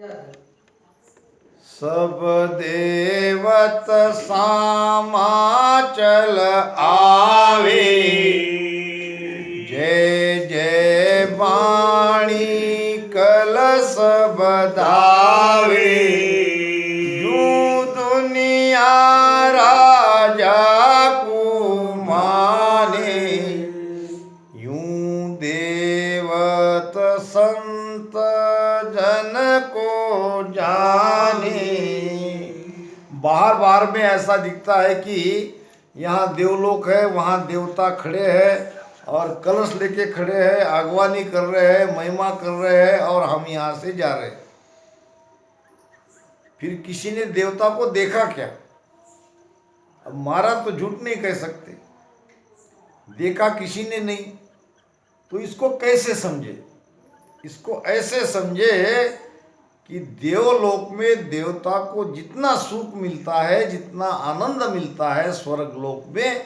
सब देवत सामाचल आवे, जय जय वाणी कलश बधावे। यूं दुनिया राजा को माने, यूं देवत संत जन को जाने। बाहर बाहर में ऐसा दिखता है कि यहाँ देवलोक है, वहाँ देवता खड़े हैं और कलश लेके खड़े हैं, आगवानी कर रहे हैं, महिमा कर रहे हैं और हम यहाँ से जा रहे हैं। फिर किसी ने देवता को देखा क्या? अब मारा तो झूठ नहीं कह सकते, देखा किसी ने नहीं, तो इसको कैसे समझे? इसको ऐसे समझे कि देवलोक में देवता को जितना सुख मिलता है, जितना आनंद मिलता है स्वर्ग लोक में,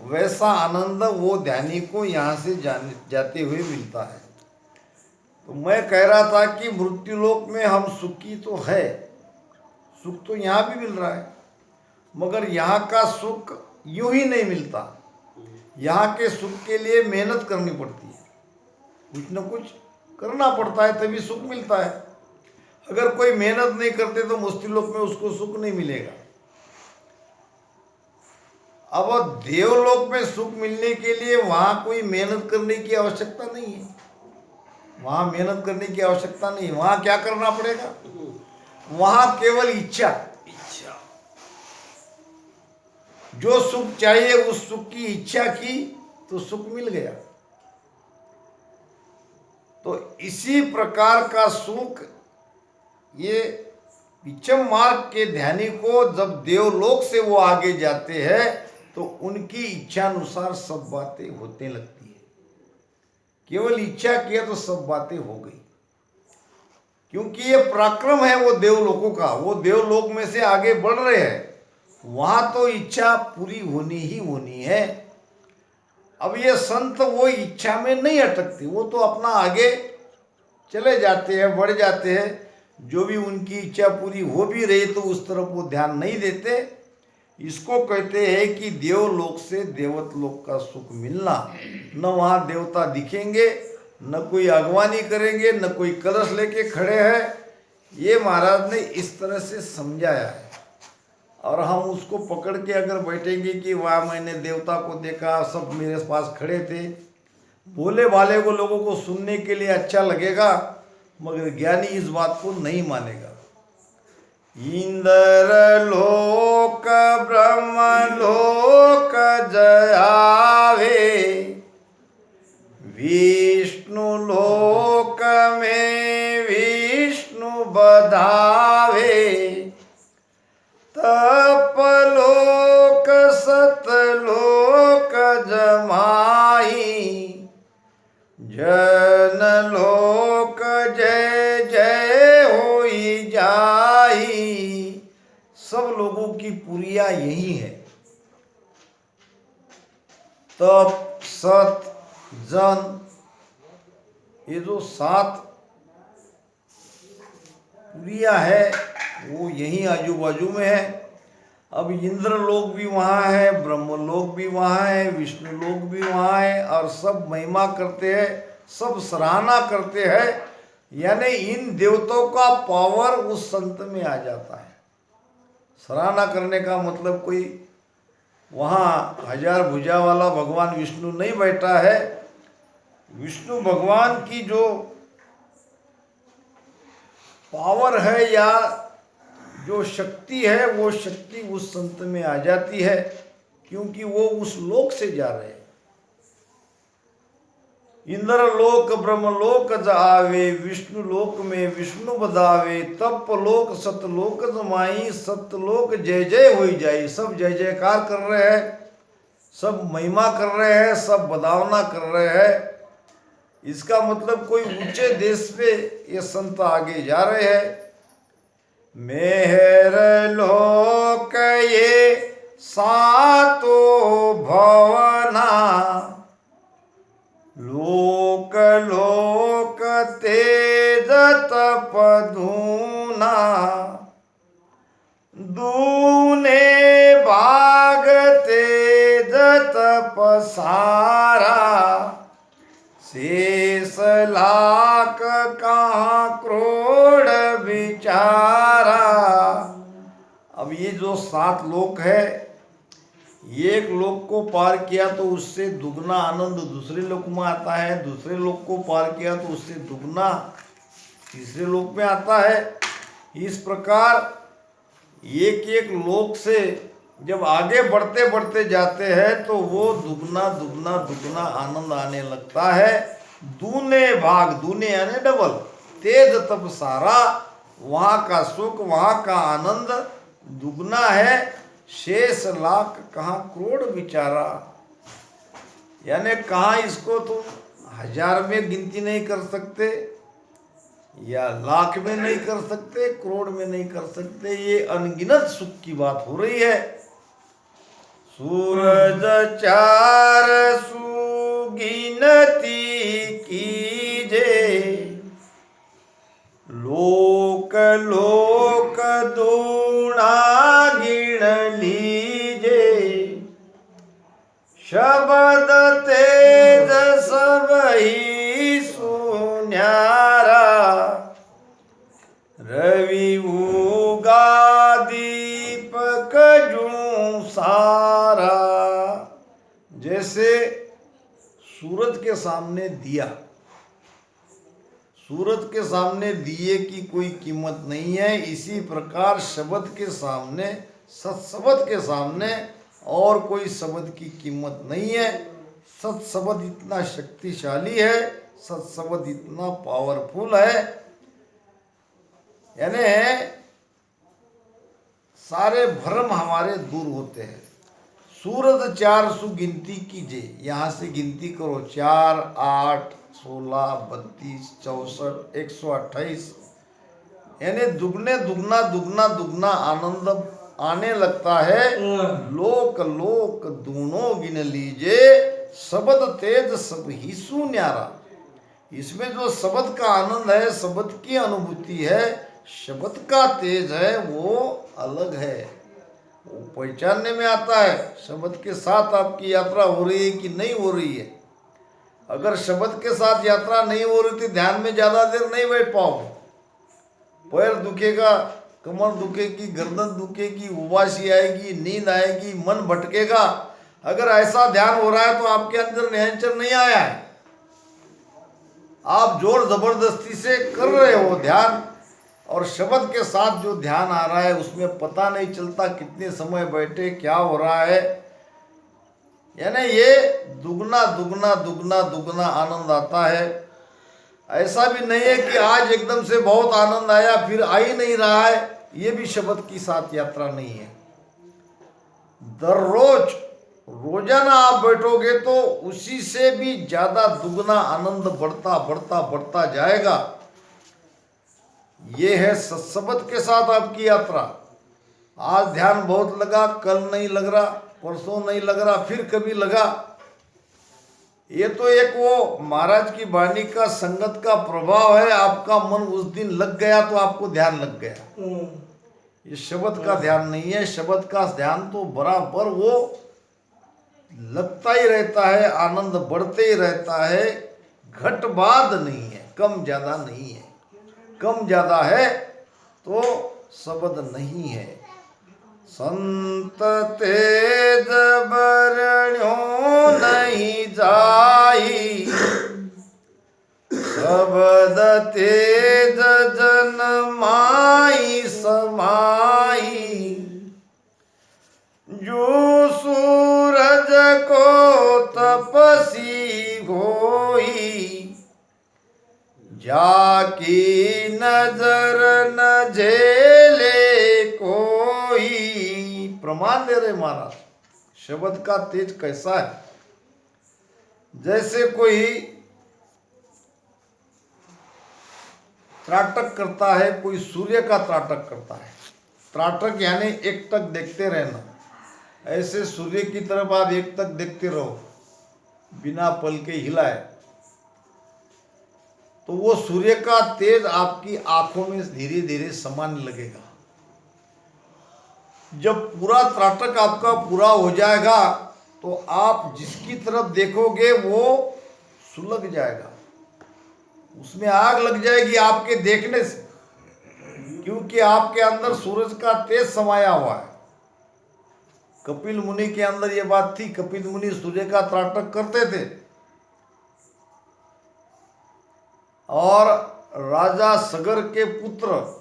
वैसा आनंद वो ध्यानी को यहाँ से जाते हुए मिलता है। तो मैं कह रहा था कि मृत्युलोक में हम सुखी तो है, सुख तो यहाँ भी मिल रहा है, मगर यहाँ का सुख यूं ही नहीं मिलता। यहाँ के सुख के लिए मेहनत करनी पड़ती है, कुछ न कुछ करना पड़ता है, तभी सुख मिलता है। अगर कोई मेहनत नहीं करते तो मृत्युलोक में उसको सुख नहीं मिलेगा। अब देवलोक में सुख मिलने के लिए वहां कोई मेहनत करने की आवश्यकता नहीं है, वहां मेहनत करने की आवश्यकता नहीं है। वहां क्या करना पड़ेगा? वहां केवल इच्छा, जो सुख चाहिए उस सुख की इच्छा की तो सुख मिल गया। तो इसी प्रकार का सुख ये विचम मार्ग के ध्यानी को जब देवलोक से वो आगे जाते हैं तो उनकी इच्छा अनुसार सब बातें होने लगती है। केवल इच्छा किया तो सब बातें हो गई, क्योंकि ये पराक्रम है वो देवलोकों का। वो देवलोक में से आगे बढ़ रहे हैं, वहां तो इच्छा पूरी होनी ही होनी है। अब ये संत वो इच्छा में नहीं अटकते, वो तो अपना आगे चले जाते हैं, बढ़ जाते हैं। जो भी उनकी इच्छा पूरी हो भी रही तो उस तरफ वो ध्यान नहीं देते। इसको कहते हैं कि देवलोक से देवतलोक का सुख मिलना। न वहाँ देवता दिखेंगे, न कोई अगवानी करेंगे, न कोई कलश लेके खड़े हैं। ये महाराज ने इस तरह से समझाया है, और हम उसको पकड़ के अगर बैठेंगे कि वाह मैंने देवता को देखा, सब मेरे पास खड़े थे, भोले भाले को लोगों को सुनने के लिए अच्छा लगेगा, मगर ज्ञानी इस बात को नहीं मानेगा। इंद्र लोक ब्रह्म लोक जयावे, विष्णु लोक में विष्णु बधावे। तपलोक सतलोक जमाई, जनलोक जय जय होई जाई। सब लोगों की पुरिया यही है। तप सत जन, ये जो 7 पुरिया है वो यही आजू बाजू में है। अब इंद्र लोक भी वहाँ है, ब्रह्म लोक भी वहाँ है, विष्णु लोक भी वहाँ है, और सब महिमा करते हैं, सब सराहना करते हैं। यानी इन देवताओं का पावर उस संत में आ जाता है। सराहना करने का मतलब कोई वहाँ 1000 भुजा वाला भगवान विष्णु नहीं बैठा है। विष्णु भगवान की जो पावर है या जो शक्ति है, वो शक्ति उस संत में आ जाती है, क्योंकि वो उस लोक से जा रहे हैं। इंद्र लोक ब्रह्म लोक जावे, विष्णु लोक में विष्णु बधावे। तप लोक सतलोक जमाई, सतलोक जय जय होई जाई। सब जय जयकार कर रहे हैं, सब महिमा कर रहे हैं, सब बधावना कर रहे हैं। इसका मतलब कोई ऊंचे देश पे ये संत आगे जा रहे हैं। मेहर लोक ये सातो भवना, लोक लोक तेज तप धूम दुगना, दूने भाग तेज तप सारा, शेष लाख कहाँ क्रोध विचारा। अब ये जो 7 लोक है, एक लोक को पार किया तो उससे दुगना आनंद दूसरे लोक में आता है, दूसरे लोक को पार किया तो उससे दुगना तीसरे लोक में आता है। इस प्रकार एक एक लोक से जब आगे बढ़ते बढ़ते जाते हैं तो वो दुगना दुगना दुगना आनंद आने लगता है। दूने भाग, दूने यानी डबल, तेज तप सारा, वहाँ का सुख वहाँ का आनंद दुगना है। शेष लाख कहाँ क्रोध विचारा, यानी कहाँ इसको तुम 1000 में गिनती नहीं कर सकते या लाख में नहीं कर सकते, करोड़ में नहीं कर सकते। ये अनगिनत सुख की बात हो रही है। सूरज चार सुगिनती कीजे, लोक लोक दूना गिण लीजे, शब्द तेज सब ही सुन्यारा, रवि उगा दीपक जूं सारा। जैसे सूरज के सामने दिया, सूरज के सामने दिए की कोई कीमत नहीं है, इसी प्रकार शब्द के सामने, सत्शब्द के सामने और कोई शब्द की कीमत नहीं है। सत्शब्द इतना शक्तिशाली है, सत्शब्द इतना पावरफुल है, यानी सारे भ्रम हमारे दूर होते हैं। सूरज 4 सु गिनती कीजिए, यहाँ से गिनती करो, 4 8 16 32 64 128, यानी दुगने दुगना दुगना दुगना आनंद आने लगता है। लोक लोक दूनों गिन लीजे, शब्द तेज सब ही सुन्यारा। इसमें जो शब्द का आनंद है, शब्द की अनुभूति है, शब्द का तेज है, वो अलग है, वो पहचानने में आता है। शब्द के साथ आपकी यात्रा हो रही है कि नहीं हो रही है। अगर शब्द के साथ यात्रा नहीं हो रही थी, ध्यान में ज्यादा देर नहीं बैठ पाओगे, पैर दुखेगा, कमर दुखेगी, गर्दन दुखेगी, उबासी आएगी, नींद आएगी, मन भटकेगा। अगर ऐसा ध्यान हो रहा है तो आपके अंदर निरंतर नहीं आया है, आप जोर जबरदस्ती से कर रहे हो ध्यान। और शब्द के साथ जो ध्यान आ रहा है उसमें पता नहीं चलता कितने समय बैठे, क्या हो रहा है, यानी ये दुगना दुगना दुगना दुगना आनंद आता है। ऐसा भी नहीं है कि आज एकदम से बहुत आनंद आया फिर आ ही नहीं रहा है, ये भी शब्द की साथ यात्रा नहीं है। दररोज रोजाना आप बैठोगे तो उसी से भी ज्यादा दुगना आनंद बढ़ता बढ़ता बढ़ता जाएगा। ये है सत्शब्द के साथ आपकी यात्रा। आज ध्यान बहुत लगा, कल नहीं लग रहा, परसों नहीं लग रहा, फिर कभी लगा। ये तो एक वो महाराज की वाणी का, संगत का प्रभाव है। आपका मन उस दिन लग गया तो आपको ध्यान लग गया। ये शब्द का ध्यान नहीं है। शब्द का ध्यान तो बराबर वो लगता ही रहता है, आनंद बढ़ते ही रहता है, घटबाद नहीं है, कम ज्यादा नहीं है। कम ज्यादा है तो शब्द नहीं है। संत तेज बरण्यो नहीं जाई, शब्द तेज जन माई समाई, जो सूरज को तपसी होई, जाकी नजर न झेले कोई। प्रमाण दे रहे महाराज, शब्द का तेज कैसा है। जैसे कोई त्राटक करता है, कोई सूर्य का त्राटक करता है। त्राटक यानी एक तक देखते रहना। ऐसे सूर्य की तरफ आप एक तक देखते रहो बिना पल के हिलाए, तो वो सूर्य का तेज आपकी आंखों में धीरे धीरे समाने लगेगा। जब पूरा त्राटक आपका पूरा हो जाएगा तो आप जिसकी तरफ देखोगे वो सुलग जाएगा, उसमें आग लग जाएगी आपके देखने से, क्योंकि आपके अंदर सूरज का तेज समाया हुआ है। कपिल मुनि के अंदर ये बात थी। कपिल मुनि सूर्य का त्राटक करते थे और राजा सगर के पुत्र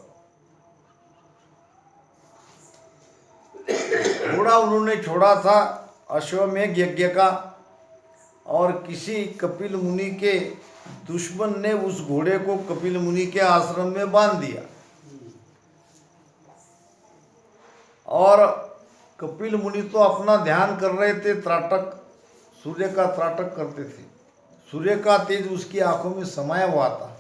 घोड़ा उन्होंने छोड़ा था अश्वमेध यज्ञ का, और किसी कपिल मुनि के दुश्मन ने उस घोड़े को कपिल मुनि के आश्रम में बांध दिया और कपिल मुनि तो अपना ध्यान कर रहे थे, त्राटक, सूर्य का त्राटक करते थे। सूर्य का तेज उसकी आंखों में समाया हुआ था।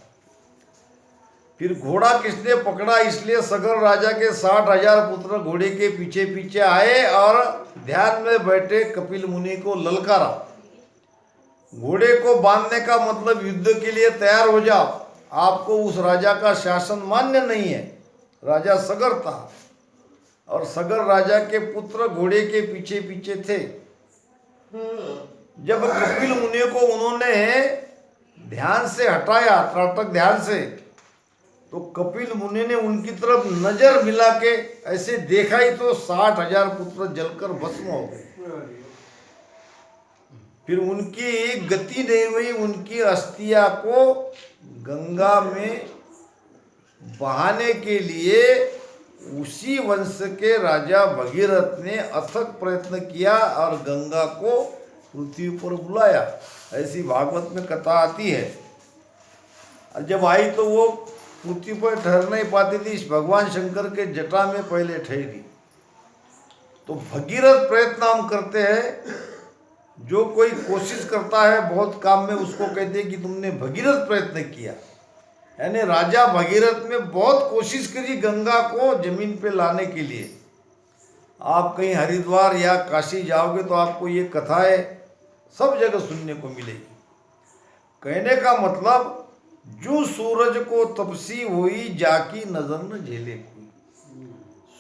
फिर घोड़ा किसने पकड़ा, इसलिए सगर राजा के 60,000 पुत्र घोड़े के पीछे पीछे आए और ध्यान में बैठे कपिल मुनि को ललकारा। घोड़े को बांधने का मतलब युद्ध के लिए तैयार हो जाओ, आपको उस राजा का शासन मान्य नहीं है। राजा सगर था और सगर राजा के पुत्र घोड़े के पीछे पीछे थे। जब कपिल मुनि को उन्होंने ध्यान से हटाया, त्राटक ध्यान से, तो कपिल मुनि ने उनकी तरफ नजर मिला के ऐसे देखा ही तो 60,000 पुत्र जलकर भस्म हो गए। फिर उनकी गति नहीं हुई, उनकी अस्थियां को गंगा में बहाने के लिए उसी वंश के राजा भगीरथ ने अथक प्रयत्न किया और गंगा को पृथ्वी पर बुलाया। ऐसी भागवत में कथा आती है। और जब आई तो वो पृथ्वी पर ठहर नहीं पाती थी, भगवान शंकर के जटा में पहले ठहरी। तो भगीरथ प्रयत्न हम करते हैं, जो कोई कोशिश करता है बहुत काम में उसको कहते हैं कि तुमने भगीरथ प्रयत्न किया। यानी राजा भगीरथ ने बहुत कोशिश करी गंगा को जमीन पे लाने के लिए। आप कहीं हरिद्वार या काशी जाओगे तो आपको ये कथाएं सब जगह सुनने को मिलेगी। कहने का मतलब, जो सूरज को तपसी हुई जाकी नजर न झेले कोई।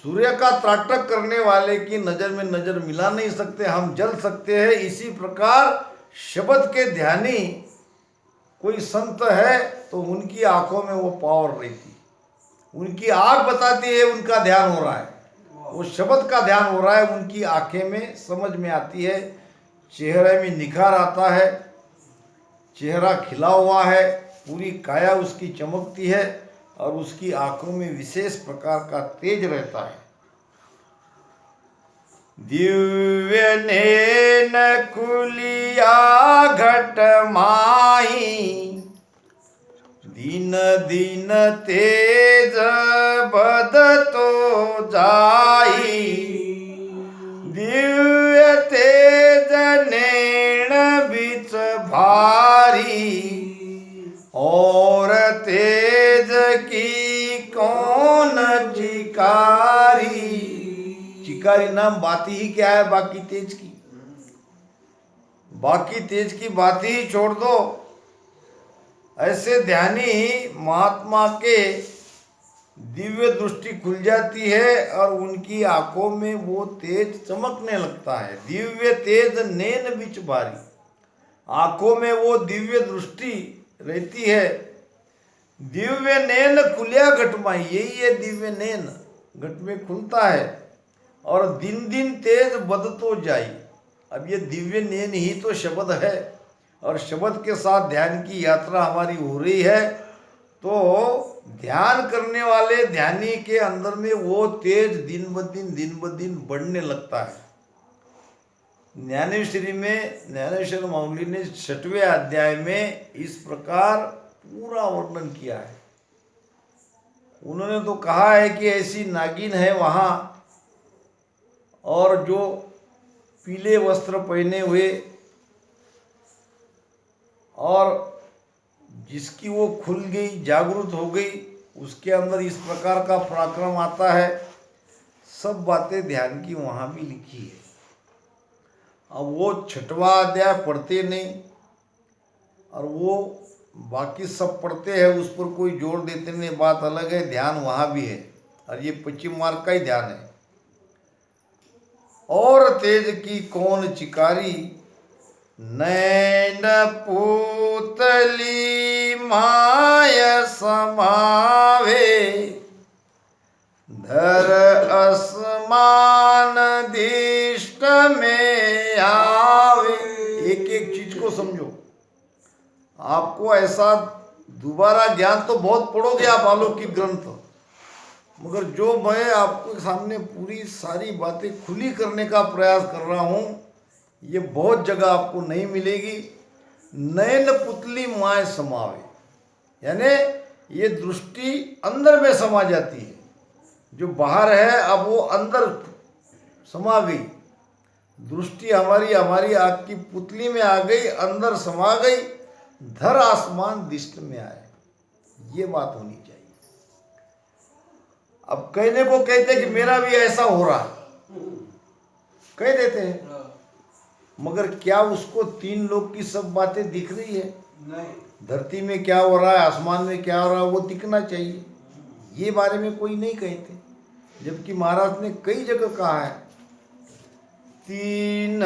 सूर्य का त्राटक करने वाले की नजर में नजर मिला नहीं सकते, हम जल सकते हैं। इसी प्रकार शब्द के ध्यानी कोई संत है तो उनकी आंखों में वो पावर रहती, उनकी आंख बताती है उनका ध्यान हो रहा है, वो शब्द का ध्यान हो रहा है, उनकी आंखें में समझ में आती है, चेहरे में निखार आता है, चेहरा खिला हुआ है, पूरी काया उसकी चमकती है और उसकी आंखों में विशेष प्रकार का तेज रहता है। दिव्य नैन खुलिया घट माही, दिन दिन तेज बदतो जाई। दिव्य तेज नैन बिच भारी, और तेज की कौन चिकारी। चिकारी नाम बाती ही क्या है बाकी तेज की, बाकी तेज की बात ही छोड़ दो। ऐसे ध्यानी महात्मा के दिव्य दृष्टि खुल जाती है और उनकी आंखों में वो तेज चमकने लगता है। दिव्य तेज नैन बिच भारी, आंखों में वो दिव्य दृष्टि रहती है। दिव्य नैन खुलिया घटमाई, यही है दिव्य नैन, घट में खुलता है और दिन दिन तेज बदतो जाई। अब ये दिव्य नैन ही तो शब्द है और शब्द के साथ ध्यान की यात्रा हमारी हो रही है। तो ध्यान करने वाले ध्यानी के अंदर में वो तेज दिन ब दिन बढ़ने लगता है। ज्ञानेश्वरी में ज्ञानेश्वर माउली ने 6वें अध्याय में इस प्रकार पूरा वर्णन किया है। उन्होंने तो कहा है कि ऐसी नागिन है वहाँ, और जो पीले वस्त्र पहने हुए और जिसकी वो खुल गई, जागरूक हो गई, उसके अंदर इस प्रकार का पराक्रम आता है। सब बातें ध्यान की वहाँ भी लिखी है। अब वो 6वां अध्याय पढ़ते नहीं और वो बाकी सब पढ़ते हैं, उस पर कोई जोर देते नहीं, बात अलग है, ध्यान वहाँ भी है, और ये पश्चिम मार्ग का ही ध्यान है। और तेज की कौन चिकारी, नैन पूतली माय समावे, धर असमान दिष्ट में आवे। एक एक चीज को समझो। आपको ऐसा दोबारा ज्ञान तो बहुत पढ़ोगे आप अलौकिक ग्रंथ, मगर जो मैं आपके सामने पूरी सारी बातें खुली करने का प्रयास कर रहा हूँ, ये बहुत जगह आपको नहीं मिलेगी। नयन पुतली माय समावे, यानी ये दृष्टि अंदर में समा जाती है, जो बाहर है अब वो अंदर समा गई। दृष्टि हमारी आँख की पुतली में आ गई, अंदर समा गई, धर आसमान दिष्ट में आए, ये बात होनी चाहिए। अब कहने को कहते हैं कि मेरा भी ऐसा हो रहा, कह देते हैं, मगर क्या उसको तीन लोग की सब बातें दिख रही है? नहीं। धरती में क्या हो रहा है, आसमान में क्या हो रहा है, वो दिखना चाहिए। ये बारे में कोई नहीं कहते, जबकि महाराज ने कई जगह कहा है, तीन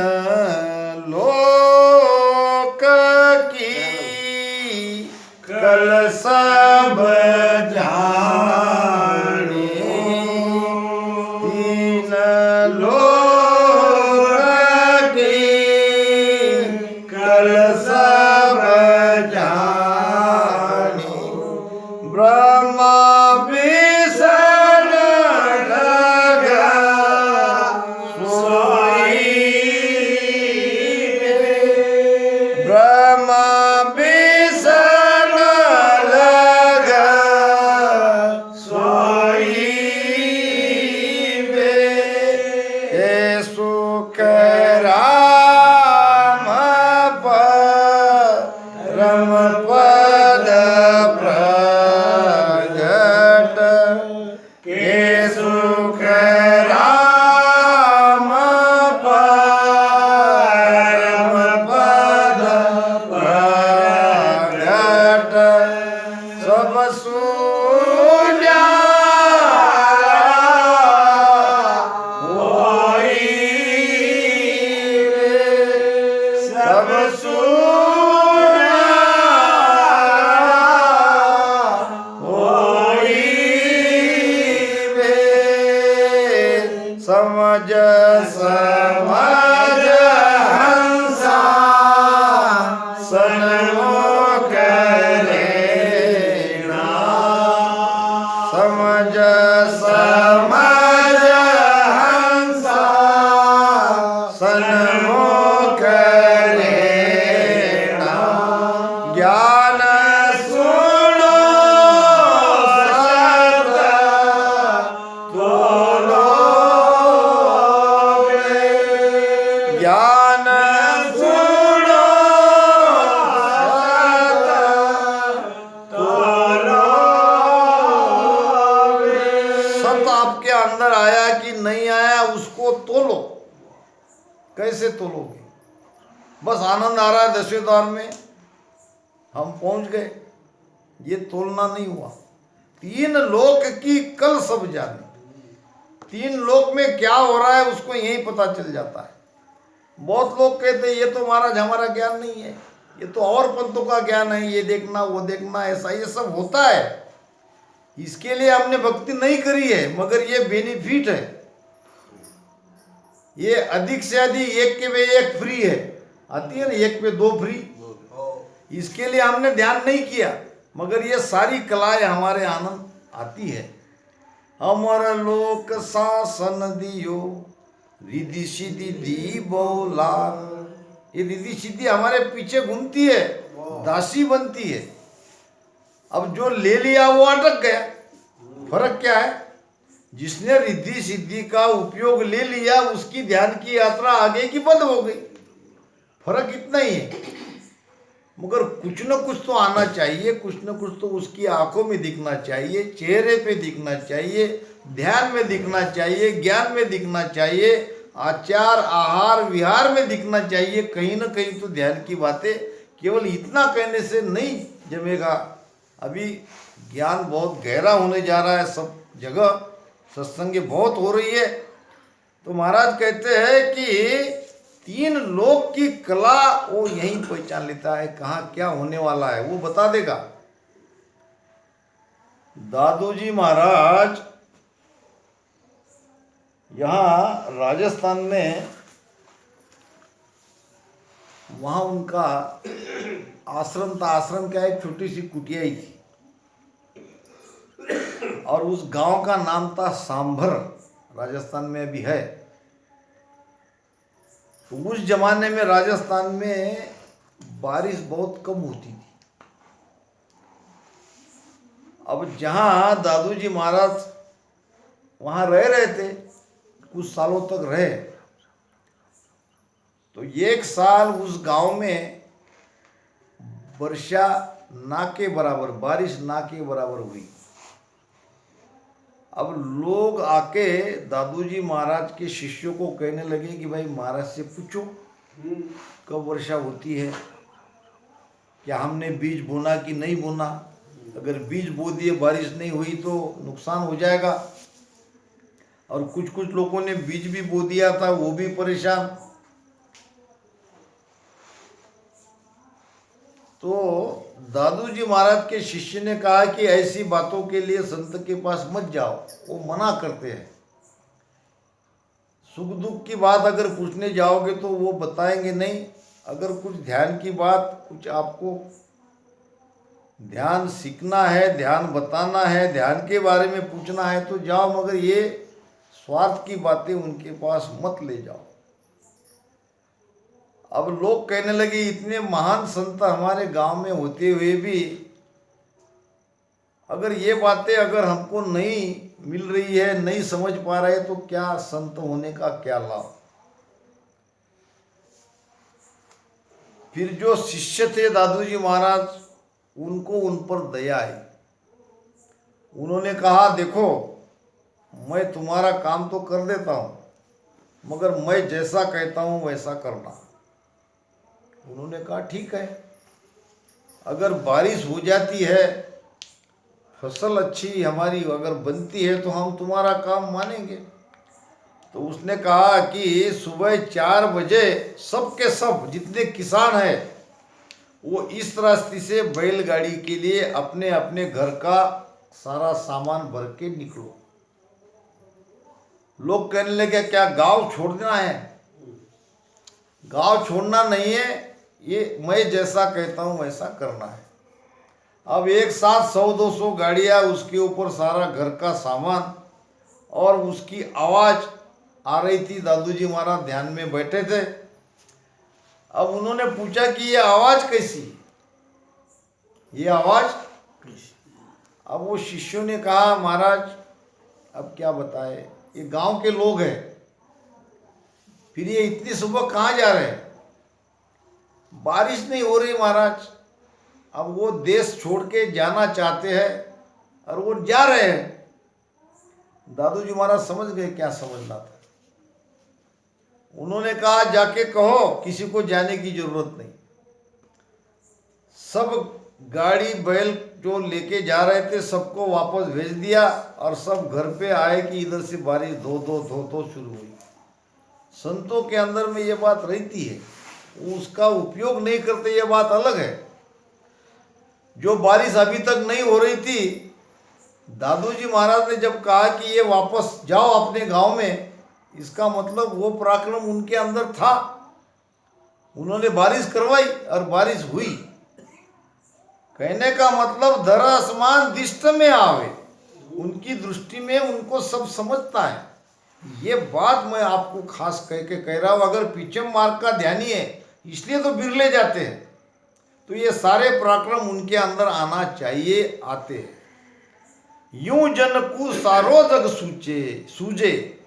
लोक की कल सब जाने, तीन लोक की कल सब जाने, ब्रह्मा समझ समझ हंसा सन्मुख रेणा, समझ समझ हंसा सन्मुख रेणा, ज्ञान सुनो सत तोलो, ज्ञान सुनो सत तोलो। सत आपके अंदर आया कि नहीं आया उसको तोलो। कैसे तोलोगे? बस आनंद आ रहा है 10वें द्वार में, हम पहुंच गए, ये तोलना नहीं हुआ। तीन लोक की कल सब जाने, तीन लोक में क्या हो रहा है उसको यही पता चल जाता है। बहुत लोग कहते हैं ये तो महाराज हमारा ज्ञान नहीं है, ये तो और पंथों का ज्ञान है, ये देखना वो देखना, ऐसा ये सब होता है, इसके लिए हमने भक्ति नहीं करी है, मगर ये बेनिफिट है, ये अधिक से अधिक एक के पे एक फ्री है, आती है ना, एक पे दो फ्री, इसके लिए हमने ध्यान नहीं किया, मगर ये सारी कलाएं हमारे आनंद आती है। अमर लोक शासन दियो, रिद्धि सिद्धि दी बोला, ये रिद्धि सिद्धि हमारे पीछे घूमती है, दासी बनती है। अब जो ले लिया वो अटक गया। फर्क क्या है? जिसने रिद्धि सिद्धि का उपयोग ले लिया उसकी ध्यान की यात्रा आगे की बंद हो गई। फर्क इतना ही है, मगर कुछ न कुछ तो आना चाहिए, कुछ न कुछ तो उसकी आंखों में दिखना चाहिए, चेहरे पे दिखना चाहिए, ध्यान में दिखना चाहिए, ज्ञान में दिखना चाहिए, आचार आहार विहार में दिखना चाहिए। कहीं न कहीं तो ध्यान की बातें केवल इतना कहने से नहीं जमेगा। अभी ज्ञान बहुत गहरा होने जा रहा है, सब जगह सत्संग बहुत हो रही है। तो महाराज कहते हैं कि 3 लोक की कला वो यहीं पहचान लेता है, कहाँ क्या होने वाला है वो बता देगा। दादूजी महाराज यहाँ राजस्थान में, वहाँ उनका आश्रम था। आश्रम क्या, एक छोटी सी कुटिया ही थी, और उस गांव का नाम था सांभर, राजस्थान में भी है। तो उस जमाने में राजस्थान में बारिश बहुत कम होती थी। अब जहाँ दादूजी महाराज वहाँ रह रहे थे, कुछ सालों तक रहे, तो एक साल उस गांव में वर्षा ना के बराबर, बारिश ना के बराबर हुई। अब लोग आके दादूजी महाराज के शिष्यों को कहने लगे कि भाई महाराज से पूछो कब वर्षा होती है, क्या हमने बीज बोना कि नहीं बोना, अगर बीज बो दिए बारिश नहीं हुई तो नुकसान हो जाएगा। और कुछ कुछ लोगों ने बीज भी बो दिया था, वो भी परेशान। तो दादूजी महाराज के शिष्य ने कहा कि ऐसी बातों के लिए संत के पास मत जाओ, वो मना करते हैं। सुख दुख की बात अगर पूछने जाओगे तो वो बताएंगे नहीं। अगर कुछ ध्यान की बात, कुछ आपको ध्यान सीखना है, ध्यान बताना है, ध्यान के बारे में पूछना है तो जाओ, मगर ये स्वार्थ की बातें उनके पास मत ले जाओ। अब लोग कहने लगे इतने महान संत हमारे गांव में होते हुए भी अगर ये बातें अगर हमको नहीं मिल रही है, नहीं समझ पा रहे, तो क्या संत होने का क्या लाभ। फिर जो शिष्य थे दादूजी महाराज, उनको उन पर दया आई। उन्होंने कहा देखो मैं तुम्हारा काम तो कर देता हूँ, मगर मैं जैसा कहता हूँ वैसा करना। उन्होंने कहा ठीक है, अगर बारिश हो जाती है, फसल अच्छी हमारी अगर बनती है तो हम तुम्हारा काम मानेंगे। तो उसने कहा कि सुबह 4 बजे सब के सब जितने किसान हैं वो इस रास्ते से बैलगाड़ी के लिए अपने अपने घर का सारा सामान भर के निकलो। लोग कहने लगे क्या गांव छोड़ना है? गांव छोड़ना नहीं है, ये मैं जैसा कहता हूँ वैसा करना है। अब एक साथ 100-200 गाड़ियाँ, उसके ऊपर सारा घर का सामान, और उसकी आवाज़ आ रही थी। दादूजी महाराज ध्यान में बैठे थे। अब उन्होंने पूछा कि ये आवाज़ कैसी, ये आवाज़ कैसी? अब वो शिष्यों ने कहा महाराज अब क्या बताए, ये गांव के लोग हैं, फिर ये इतनी सुबह कहाँ जा रहे हैं, बारिश नहीं हो रही महाराज। अब वो देश छोड़ के जाना चाहते हैं और वो जा रहे हैं। दादूजी महाराज समझ गए क्या समझना था। उन्होंने कहा जाके कहो किसी को जाने की जरूरत नहीं। सब गाड़ी बैल जो लेके जा रहे थे सबको वापस भेज दिया, और सब घर पे आए कि इधर से बारिश धो धो शुरू हुई। संतों के अंदर में ये बात रहती है, उसका उपयोग नहीं करते, ये बात अलग है। जो बारिश अभी तक नहीं हो रही थी, दादूजी महाराज ने जब कहा कि ये वापस जाओ अपने गांव में, इसका मतलब वो पराक्रम उनके अंदर था। उन्होंने बारिश करवाई और बारिश हुई। कहने का मतलब धरा आसमान दिष्ट में आवे, उनकी दृष्टि में उनको सब समझता है। ये बात मैं आपको खास कह के कह रहा हूँ। अगर पीछे मार्ग का ध्यानी है इसलिए तो बिरले जाते हैं, तो ये सारे पराक्रम उनके अंदर आना चाहिए, आते हैं। यूं जन को सारो जग सूझे,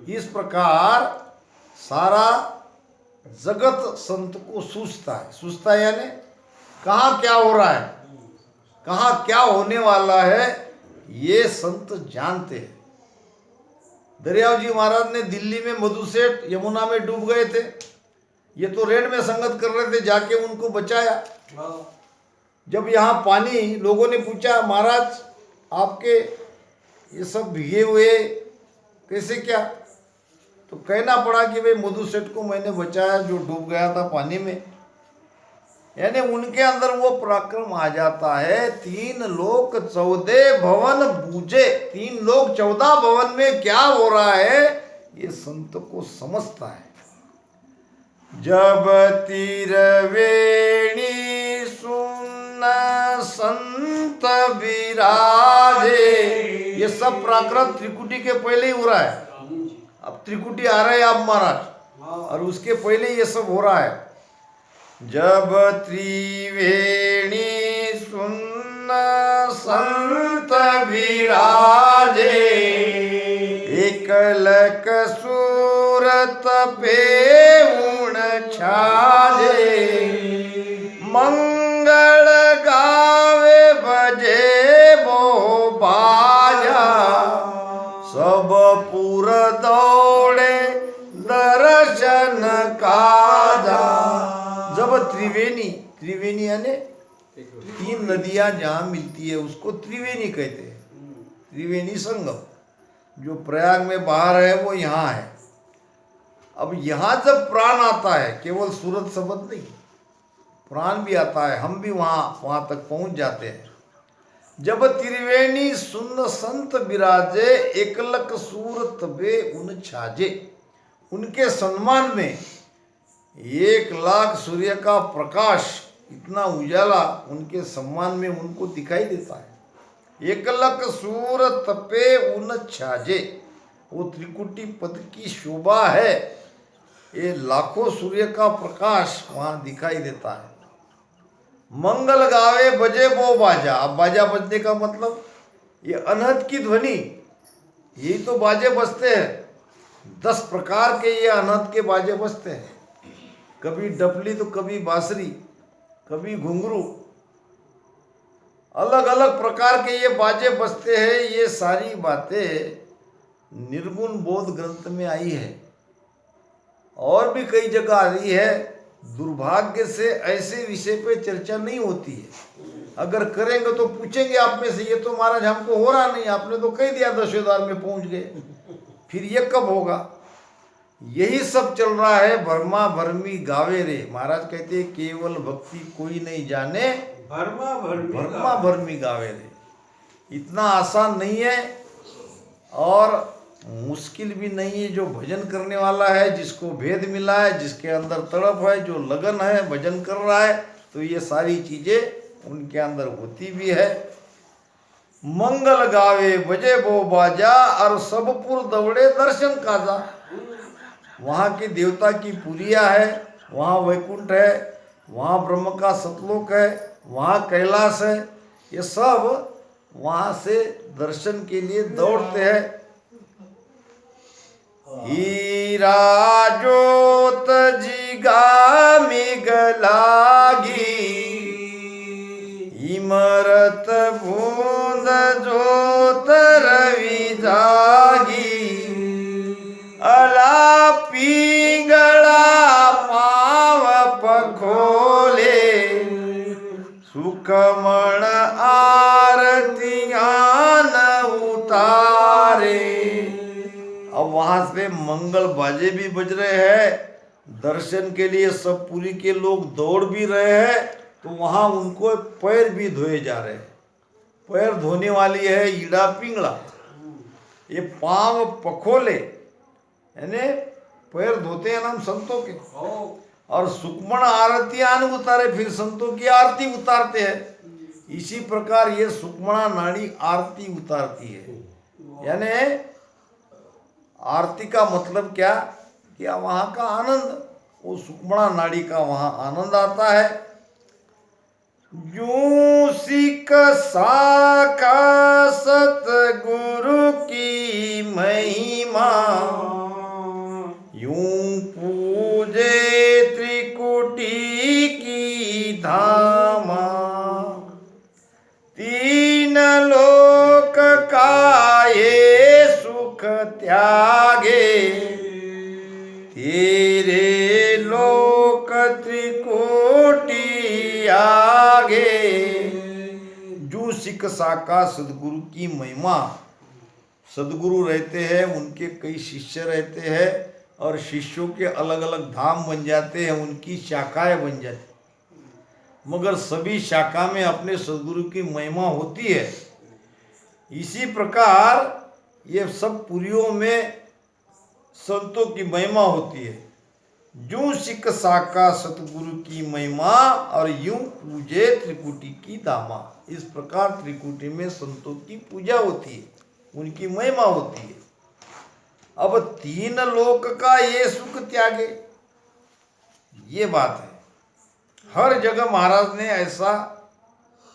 इस प्रकार सारा जगत संत को सूझता है। सूझता है यानी कहाँ क्या हो रहा है, कहाँ क्या होने वाला है, ये संत जानते हैं। दरियाव जी महाराज ने दिल्ली में मधुसेठ यमुना में डूब गए थे, ये तो रेड में संगत कर रहे थे, जाके उनको बचाया। जब यहाँ पानी, लोगों ने पूछा महाराज आपके ये सब भीगे हुए कैसे क्या, तो कहना पड़ा कि भाई मधु सेठ को मैंने बचाया जो डूब गया था पानी में। यानी उनके अंदर वो पराक्रम आ जाता है। 3 लोक 14 भवन बूझे, 3 लोक 14 भवन में क्या हो रहा है ये संत को समझता है। जब तिरवेणी सुन संत विराजे, ये सब पराक्रम त्रिकुटी के पहले ही हो रहा है। अब त्रिकुटी आ रहे हैं आप महाराज, और उसके पहले ये सब हो रहा है। जब त्रिवेणी सुन संत विराजे, एकलक सूरत पे उण छाजे, मंगल गावे बजे बो बाजा, सब पुर दौड़े दर्शन काजा। जब त्रिवेणी यानी 3 नदियां जहाँ मिलती है उसको त्रिवेणी कहते हैं, त्रिवेणी संगम। जो प्रयाग में बाहर है वो यहाँ है। अब यहाँ जब प्राण आता है, केवल सूरत शब्द नहीं, प्राण भी आता है, हम भी वहाँ तक पहुँच जाते हैं। जब त्रिवेणी सुन संत विराजे, एकलक सूरत बे उन छाजे, उनके सम्मान में 1 लाख सूर्य का प्रकाश, इतना उजाला उनके सम्मान में उनको दिखाई देता है। एकलक सूरत पे उन छाजे, वो त्रिकुटी पद की शोभा है। ये लाखों सूर्य का प्रकाश वहाँ दिखाई देता है। मंगल गावे बजे वो बाजा, अब बाजा बजने का मतलब ये अनहद की ध्वनि, यही तो बाजे बजते हैं। 10 प्रकार के ये अनहद के बाजे बजते हैं, कभी डपली तो कभी बांसुरी, कभी घुंघरू, अलग अलग प्रकार के ये बाजे बजते हैं। ये सारी बातें निर्गुण बोध ग्रंथ में आई है, और भी कई जगह आ रही है। दुर्भाग्य से ऐसे विषय पे चर्चा नहीं होती है। अगर करेंगे तो पूछेंगे आप में से, ये तो महाराज हमको हो रहा नहीं, आपने तो कह दिया 10वें द्वार में पहुंच गए, फिर ये कब होगा। यही सब चल रहा है। भरमा भरमी गावे रे, महाराज कहते हैं केवल भक्ति कोई नहीं जाने, भरमा भरमी गावे रे। इतना आसान नहीं है और मुश्किल भी नहीं है। जो भजन करने वाला है, जिसको भेद मिला है, जिसके अंदर तड़प है, जो लगन है, भजन कर रहा है, तो ये सारी चीजें उनके अंदर होती भी है। मंगल गावे बजे बो बाजा, और सबपुर दौड़े दर्शन काजा। वहाँ की देवता की पुरिया है, वहाँ वैकुंठ है, वहाँ ब्रह्म का सतलोक है, वहाँ कैलाश है। ये सब वहाँ से दर्शन के लिए दौड़ते हैं। हीरा जोत जिगा मिग लागी, इमरत बूंद जोत रवि जागी, अला पिंगला पाव पखोले, सुखमण आरतियां उतारे। अब वहां से मंगल बाजे भी बज रहे हैं, दर्शन के लिए सब पुरी के लोग दौड़ भी रहे हैं, तो वहां उनको पैर भी धोए जा रहे हैं। पैर धोने वाली है ईड़ा पिंगला, ये पांव पखोले यानी पैर धोते हैं नाम संतों के, और सुक्मण आरतियां उतारे, फिर संतों की आरती उतारते हैं। इसी प्रकार ये सुक्मणा नाड़ी आरती उतारती है। यानी आरती का मतलब क्या कि वहाँ का आनंद, वो सुक्मणा नाड़ी का वहाँ आनंद आता है। यूं सिक साका सतगुरु की महिमा, यूं पूजे त्रिकुटी की धामा, 3 लोक का ये सुख त्यागे, तेरे लोक त्रिकोटि आगे। सिख शाखा सदगुरु की महिमा। सदगुरु रहते हैं, उनके कई शिष्य रहते हैं और शिष्यों के अलग अलग धाम बन जाते हैं, उनकी शाखाएं बन जाती, मगर सभी शाखा में अपने सदगुरु की महिमा होती है। इसी प्रकार ये सब पुरियों में संतों की महिमा होती है। जूं सिख शाखा सतगुरु की महिमा और यूं पूजे त्रिकुटी की दामा। इस प्रकार त्रिकुटी में संतों की पूजा होती है, उनकी महिमा होती है। अब तीन लोक का ये सुख त्यागे, ये बात है। हर जगह महाराज ने ऐसा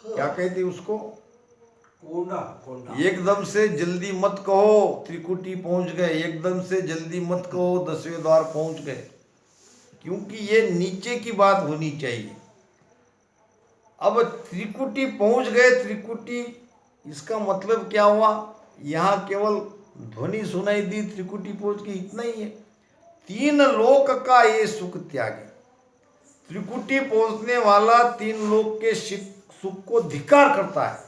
क्या कहते उसको, एकदम से जल्दी मत कहो त्रिकुटी पहुंच गए, एकदम से जल्दी मत कहो 10वें द्वार पहुंच गए, क्योंकि ये नीचे की बात होनी चाहिए। अब त्रिकुटी पहुंच गए, त्रिकुटी इसका मतलब क्या हुआ, यहाँ केवल ध्वनि सुनाई दी, त्रिकुटी पहुंच गई, इतना ही है। तीन लोक का ये सुख त्यागे। त्रिकुटी पहुंचने वाला तीन लोक के सुख को धिक्कार करता है,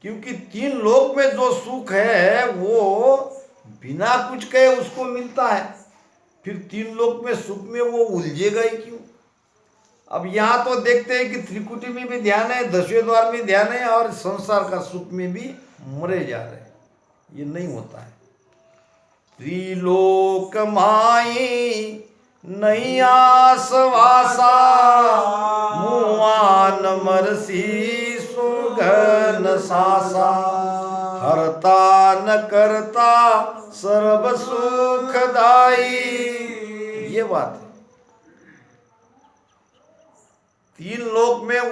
क्योंकि तीन लोक में जो सुख है वो बिना कुछ कहे उसको मिलता है, फिर तीन लोक में सुख में वो उलझेगा ही क्यों। अब यहाँ तो देखते हैं कि त्रिकुटी में भी ध्यान है, 10वें द्वार में ध्यान है, और संसार का सुख में भी मरे जा रहे हैं। ये नहीं होता है। त्रिलोक माई नहीं आसवासा, मुआन मरसी सुगन सासा, हरता न करता सर्व सुखदाई। ये बात है। तीन लोक में